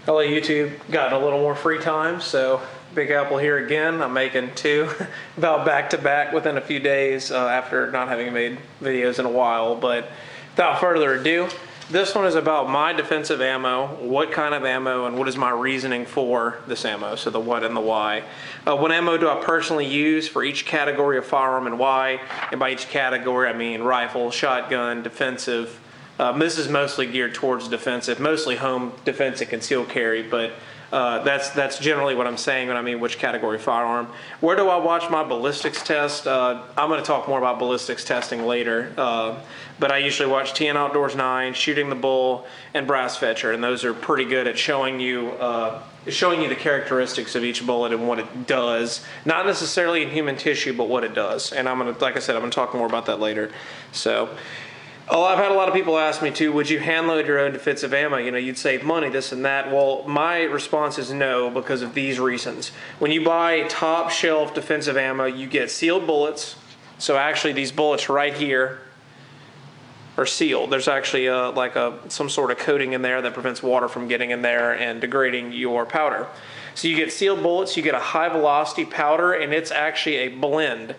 Hello YouTube, gotten a little more free time, so Big Apple here again. I'm making two about back to back within a few days after not having made videos in a while. But without further ado, this one is about my defensive ammo, what kind of ammo, and what is my reasoning for this ammo, so the what and the why. What ammo do I personally use for each category of firearm and why? And by each category I mean rifle, shotgun, defensive. This is mostly geared towards defensive, mostly home defense and concealed carry, but that's generally what I'm saying when I mean which category firearm. Where do I watch my ballistics test? I'm going to talk more about ballistics testing later, but I usually watch TN Outdoors 9, Shooting the Bull, and Brass Fetcher, and those are pretty good at showing you the characteristics of each bullet and what it does. Not necessarily in human tissue, but what it does. And like I said, I'm going to talk more about that later. So. Oh, I've had a lot of people ask me too, would you hand load your own defensive ammo? You know, you'd save money, this and that. Well, my response is no, because of these reasons. When you buy top shelf defensive ammo, you get sealed bullets. So actually these bullets right here are sealed. There's actually some sort of coating in there that prevents water from getting in there and degrading your powder. So you get sealed bullets, you get a high velocity powder, and it's actually a blend.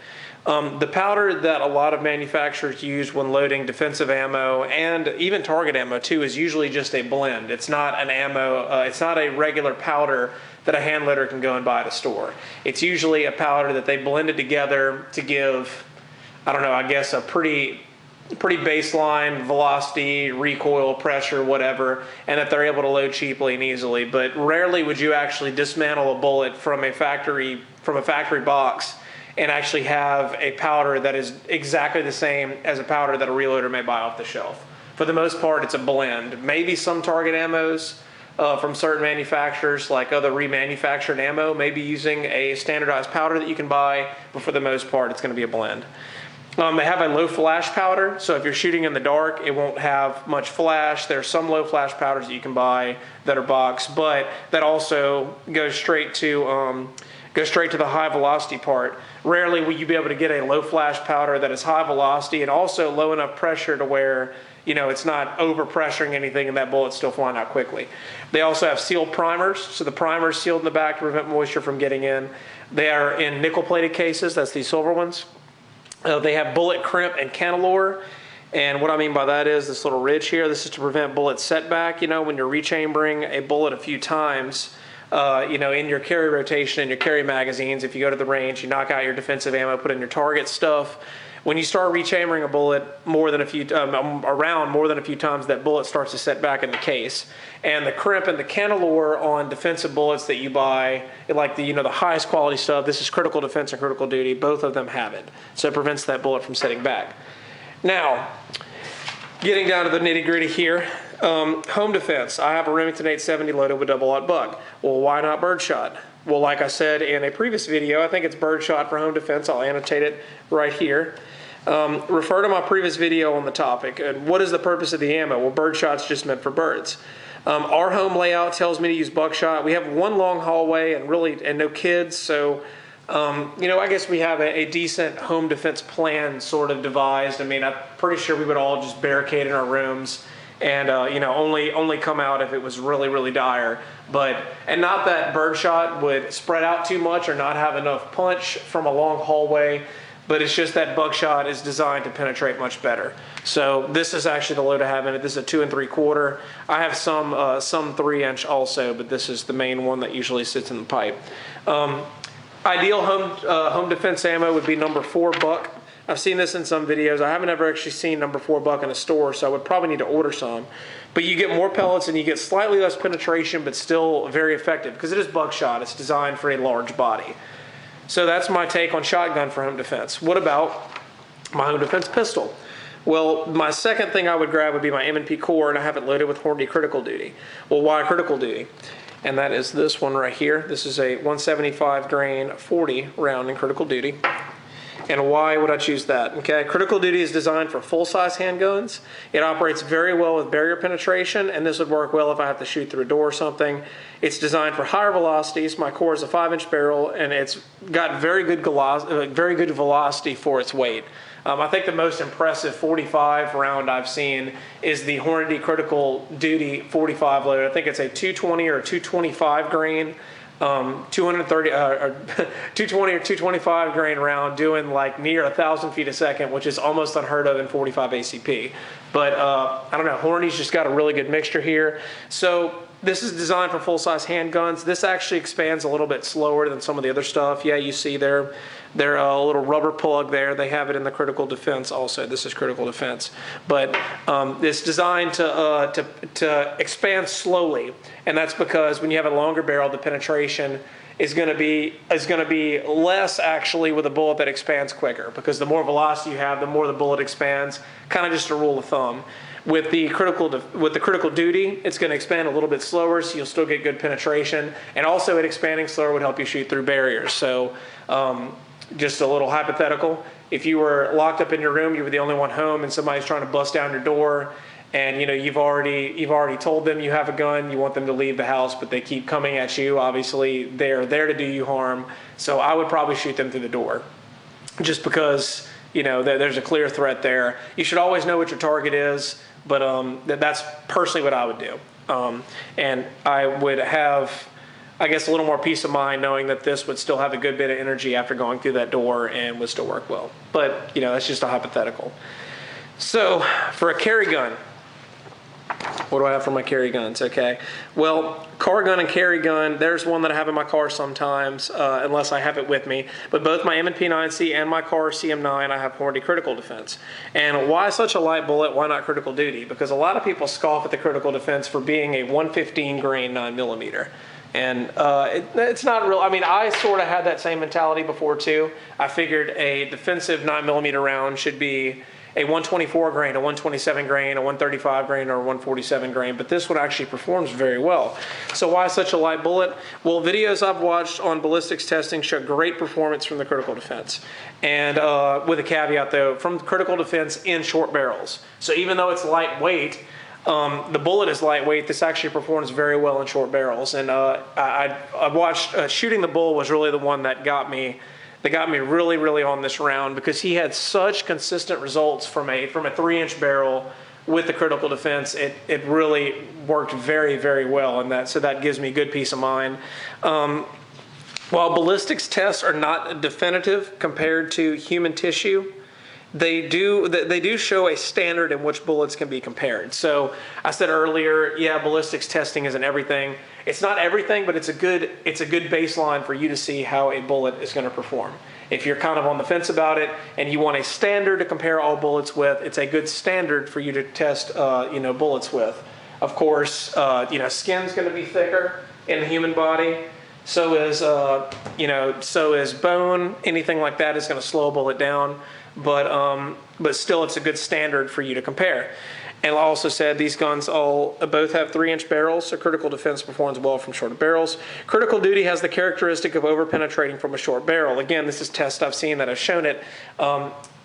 The powder that a lot of manufacturers use when loading defensive ammo and even target ammo too is usually just a blend. It's not an ammo, it's not a regular powder that a hand loader can go and buy at a store. It's usually a powder that they blended together to give, I don't know, I guess a pretty baseline velocity, recoil, pressure, whatever, and that they're able to load cheaply and easily. But rarely would you actually dismantle a bullet from a factory box and actually have a powder that is exactly the same as a powder that a reloader may buy off the shelf. For the most part, it's a blend. Maybe some target ammos from certain manufacturers, like other remanufactured ammo, may be using a standardized powder that you can buy, but for the most part, it's going to be a blend. They have a low flash powder, so if you're shooting in the dark, it won't have much flash. There's some low flash powders that you can buy that are boxed, but that also goes straight to the high velocity part. Rarely will you be able to get a low flash powder that is high velocity and also low enough pressure to where, you know, it's not over pressuring anything and that bullet's still flying out quickly. They also have sealed primers, so the primer is sealed in the back to prevent moisture from getting in. They are in nickel plated cases, that's these silver ones. They have bullet crimp and cantilure, and what I mean by that is this little ridge here, this is to prevent bullet setback. You know, when you're rechambering a bullet a few times, you know, in your carry rotation and your carry magazines, if you go to the range, you knock out your defensive ammo, put in your target stuff. When you start rechambering a bullet around more than a few times, that bullet starts to set back in the case. And the crimp and the cantilure on defensive bullets that you buy, like the highest quality stuff, this is Critical Defense and Critical Duty, both of them have it. So it prevents that bullet from setting back. Now, getting down to the nitty gritty here, home defense. I have a Remington 870 loaded with double-aught buck. Well, why not birdshot? Well, like I said in a previous video, I think it's birdshot for home defense. I'll annotate it right here. Refer to my previous video on the topic. And what is the purpose of the ammo? Well, birdshot's just meant for birds. Our home layout tells me to use buckshot. We have one long hallway and no kids, so you know, I guess we have a decent home defense plan sort of devised. I mean, I'm pretty sure we would all just barricade in our rooms and you know, only come out if it was really, really dire. And not that birdshot would spread out too much or not have enough punch from a long hallway, but it's just that buckshot is designed to penetrate much better. So this is actually the load I have in it. This is a 2 3/4. I have some 3-inch also, but this is the main one that usually sits in the pipe. Ideal home defense ammo would be number 4 buck. I've seen this in some videos. I haven't ever actually seen number 4 buck in a store, so I would probably need to order some. But you get more pellets and you get slightly less penetration, but still very effective because it is buckshot. It's designed for a large body. So that's my take on shotgun for home defense. What about my home defense pistol? Well, my second thing I would grab would be my M&P Core, and I have it loaded with Hornady Critical Duty. Well, why Critical Duty? And that is this one right here. This is a 175 grain 40 round in Critical Duty. And why would I choose that? Okay, Critical Duty is designed for full-size handguns. It operates very well with barrier penetration, and this would work well if I have to shoot through a door or something. It's designed for higher velocities. My core is a 5-inch barrel, and it's got very good velocity for its weight. I think the most impressive 45 round I've seen is the Hornady Critical Duty 45 load. I think it's a 220 or 225 grain. 220 or 225 grain round doing like near 1,000 feet a second, which is almost unheard of in 45 ACP. But I don't know, Hornady's just got a really good mixture here. So this is designed for full-size handguns. This actually expands a little bit slower than some of the other stuff. Yeah, you see their little rubber plug there. They have it in the Critical Defense also. This is Critical Defense. But it's designed to expand slowly, and that's because when you have a longer barrel, the penetration is going to be less actually with a bullet that expands quicker, because the more velocity you have, the more the bullet expands. Kind of just a rule of thumb. With the Critical Duty, it's going to expand a little bit slower, so you'll still get good penetration. And also, it expanding slower would help you shoot through barriers. So, just a little hypothetical: if you were locked up in your room, you were the only one home, and somebody's trying to bust down your door, and you've already told them you have a gun, you want them to leave the house, but they keep coming at you. Obviously, they're there to do you harm. So I would probably shoot them through the door, just because there's a clear threat there. You should always know what your target is. But that's personally what I would do. And I would have, I guess, a little more peace of mind knowing that this would still have a good bit of energy after going through that door and would still work well. But, that's just a hypothetical. So, for a carry gun, what do I have for my carry guns? Okay. Well, car gun and carry gun, there's one that I have in my car sometimes, unless I have it with me. But both my M&P 9C and my car CM9, I have Hornady Critical Defense. And why such a light bullet? Why not Critical Duty? Because a lot of people scoff at the Critical Defense for being a 115 grain 9mm. And it's not real. I mean, I sort of had that same mentality before too. I figured a defensive 9mm round should be a 124 grain, a 127 grain, a 135 grain, or a 147 grain, but this one actually performs very well. So why such a light bullet? Well, videos I've watched on ballistics testing show great performance from the Critical Defense. And with a caveat though, from Critical Defense in short barrels. So even though it's lightweight, the bullet is lightweight, this actually performs very well in short barrels. And I watched, Shooting the Bull was really the one that got me really, really on this round, because he had such consistent results from a 3-inch barrel with the Critical Defense. It really worked very, very well, and so that gives me good peace of mind. While ballistics tests are not definitive compared to human tissue, they do show a standard in which bullets can be compared. So I said earlier, yeah, ballistics testing isn't everything. It's not everything, but it's a good baseline for you to see how a bullet is going to perform. If you're kind of on the fence about it and you want a standard to compare all bullets with, it's a good standard for you to test bullets with. Of course, skin's going to be thicker in the human body. So is bone. Anything like that is going to slow a bullet down. But still, it's a good standard for you to compare. And I also said these guns both have 3-inch barrels, so Critical Defense performs well from shorter barrels. Critical Duty has the characteristic of over-penetrating from a short barrel. Again, this is tests I've seen that have shown it.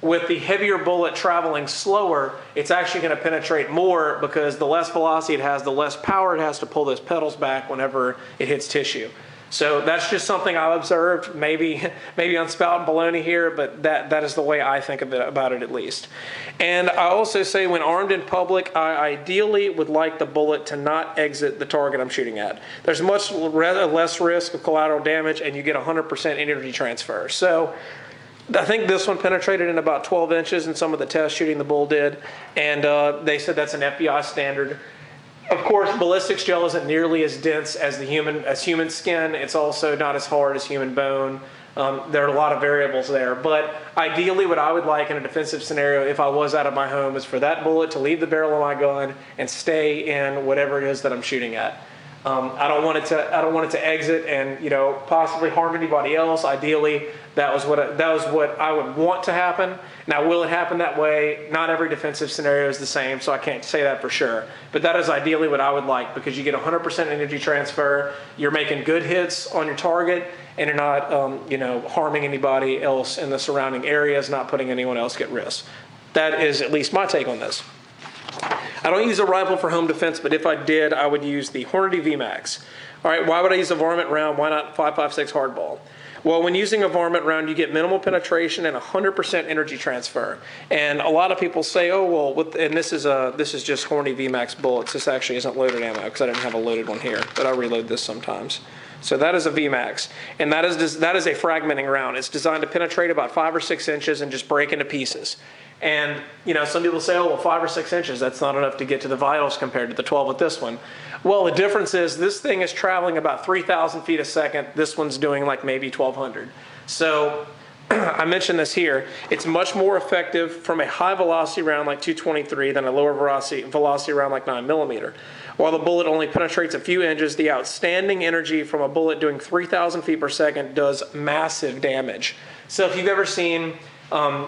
With the heavier bullet traveling slower, it's actually going to penetrate more, because the less velocity it has, the less power it has to pull those pedals back whenever it hits tissue. So that's just something I've observed. Maybe I'm spouting baloney here, but that is the way I think about it at least. And I also say, when armed in public, I ideally would like the bullet to not exit the target I'm shooting at. There's much less risk of collateral damage, and you get 100% energy transfer. So I think this one penetrated in about 12 inches in some of the tests Shooting the Bull did, and they said that's an FBI standard. Of course, ballistics gel isn't nearly as dense as human skin. It's also not as hard as human bone. There are a lot of variables there. But ideally, what I would like in a defensive scenario, if I was out of my home, is for that bullet to leave the barrel of my gun and stay in whatever it is that I'm shooting at. I don't want it to exit and, you know, possibly harm anybody else. Ideally, that was what I would want to happen. Now, will it happen that way? Not every defensive scenario is the same, so I can't say that for sure. But that is ideally what I would like, because you get 100% energy transfer. You're making good hits on your target, and you're not, you know, harming anybody else in the surrounding areas, not putting anyone else at risk. That is at least my take on this. I don't use a rifle for home defense, but if I did, I would use the Hornady VMAX. All right, why would I use a varmint round? Why not 5.56 hardball? Well, when using a varmint round, you get minimal penetration and 100% energy transfer. And a lot of people say, oh, well, and this is just Hornady VMAX bullets. This actually isn't loaded ammo because I didn't have a loaded one here, but I reload this sometimes. So that is a VMAX, and that is a fragmenting round. It's designed to penetrate about 5 or 6 inches and just break into pieces. And, you know, some people say, oh, well, 5 or 6 inches, that's not enough to get to the vitals compared to the 12 with this one. Well, the difference is this thing is traveling about 3,000 feet a second. This one's doing like maybe 1,200. So I mentioned this here. It's much more effective from a high velocity round like 223 than a lower velocity round like 9mm. While the bullet only penetrates a few inches, the outstanding energy from a bullet doing 3,000 feet per second does massive damage. So if you've ever seen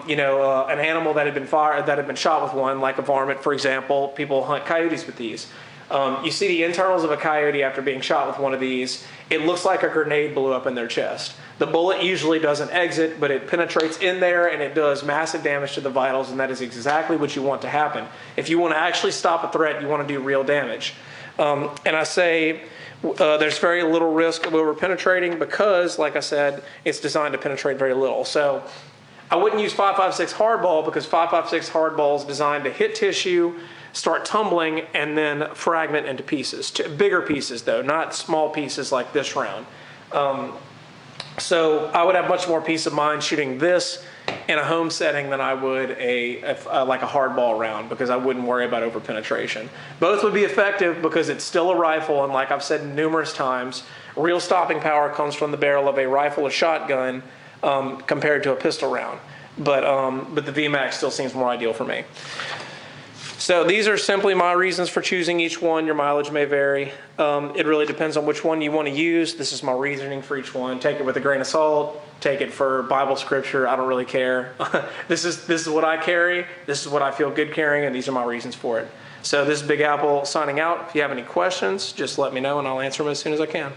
you know, an animal that had been shot with one, like a varmint, for example. People hunt coyotes with these. You see the internals of a coyote after being shot with one of these. It looks like a grenade blew up in their chest. The bullet usually doesn't exit, but it penetrates in there and it does massive damage to the vitals, and that is exactly what you want to happen. If you want to actually stop a threat, you want to do real damage. And I say there's very little risk of over penetrating because, like I said, it's designed to penetrate very little. So I wouldn't use 5.56 hardball because 5.56 hardball is designed to hit tissue, start tumbling, and then fragment into pieces. Bigger pieces, though, not small pieces like this round. So I would have much more peace of mind shooting this in a home setting than I would like a hardball round, because I wouldn't worry about over penetration. Both would be effective because it's still a rifle, and like I've said numerous times, real stopping power comes from the barrel of a rifle or shotgun compared to a pistol round. But the VMAX still seems more ideal for me. So these are simply my reasons for choosing each one. Your mileage may vary. It really depends on which one you want to use. This is my reasoning for each one. Take it with a grain of salt. Take it for Bible scripture. I don't really care. This is what I carry. This is what I feel good carrying, and these are my reasons for it. So this is Big Apple signing out. If you have any questions, just let me know, and I'll answer them as soon as I can.